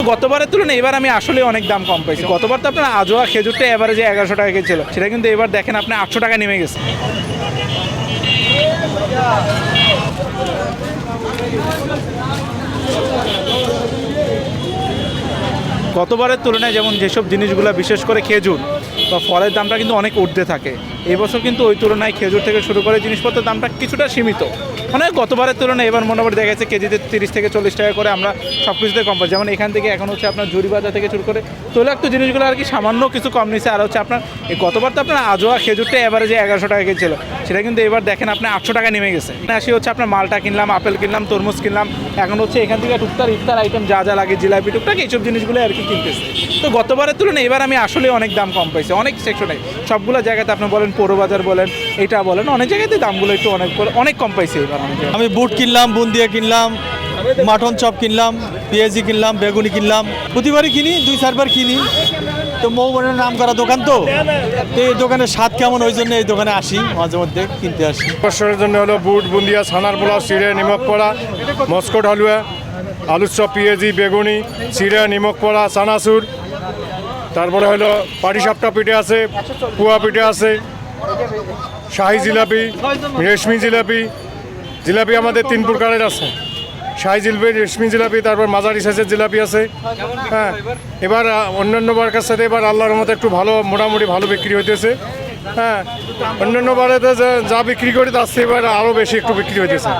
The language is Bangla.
গতবারের তুলনায় এবার আমি আসলে অনেক দাম কম পাইছি। গতবার তো আপনার আজোয়া খেজুরটা এভারেজে 1100 টাকা কেজি ছিল, সেটা কিন্তু এবার দেখেন আপনি 800 টাকা নেমে গেছে। গতবারের তুলনায় যেমন যেসব জিনিসগুলো বিশেষ করে খেজুর বা ফলের দামটা কিন্তু অনেক ঊর্ধ্বে থাকে, এই বছর কিন্তু ওই তুলনায় খেজুর থেকে শুরু করে জিনিসপত্রের দামটা কিছুটা সীমিত। মানে গতবারের তুলনায় এবার মোটামুটি দেখা যাচ্ছে কেজিতে 30 থেকে 40 টাকা করে আমরা সব কিছুতে কম পাই। যেমন এখান থেকে এখন হচ্ছে আপনার জুড়িবাজার থেকে শুরু করে তৈলাক্ত জিনিসগুলো আর কি সামান্য কিছু কম নিচ্ছে। আর হচ্ছে আপনার এই গতবার তো আপনার আজোয়া খেজুরটা এভারেজে 1100 টাকা কেজি ছিল, সেটা কিন্তু এবার দেখেন আপনি 800 টাকা নেমে গেছে। আসি হচ্ছে আপনার মালটা কিনলাম, আপেল কিনলাম, তরমুজ কিনলাম, এখন হচ্ছে এখান থেকে টুকটাক ইফতার আইটেম যা যা লাগে জিলাপি টুকটাক এইসব জিনিসগুলো আর কি কিনতেছে। তো গতবারের তুলনায় এবার আমি আসলে অনেক দাম কম পাইছি অনেক সেকশনে, সবগুলো জায়গাতে আপনি বলেন পৌরবাজার বলেন এটা বলেন অনেক জায়গাতে দামগুলো একটু অনেক কম পাইছি এবার। আমি বুট কিনলাম, বুন্দিয়া কিনলাম, মাটন চপ কিনলাম, পেঁয়াজি কিনলাম, বেগুনি কিনলাম, প্রতিবারই কিনি, 2-4 বার কিনি। তো মৌবনের নাম করা দোকান, তো এই দোকানের স্বাদ কেমন, ওই জন্য এই দোকানে আসি, মাঝে মধ্যে কিনতে আসি। বছরের জন্য হলো বুট, বুন্দিয়া, ছানার পোলাও, চিড়ে, নিমক পোড়া, মস্কট হালুয়া, আলুর চপ, পেঁয়াজি, বেগুনি, চিড়ে, নিমক পোড়া, চানাচুর, তারপরে হলো পাটিসাপটা পিঠে আছে, পুয়া পিঠে আছে, শাহি জিলাপি, রেশমি জিলাপি। জিলাপি আমাদের 3 প্রকারের আছে, শাহি জিলাপি, রেশমি জিলাপি, তারপর মাঝারি সাইজের জিলাপি আছে। হ্যাঁ, এবার অন্যান্য বার কাছ সাথে এবার আল্লাহর মতো একটু ভালো, মোটামুটি ভালো বিক্রি হইতেছে। হ্যাঁ, অন্যান্য বারেতে যা বিক্রি করি তার চেয়ে এবার আরও বেশি একটু বিক্রি হইতেছে।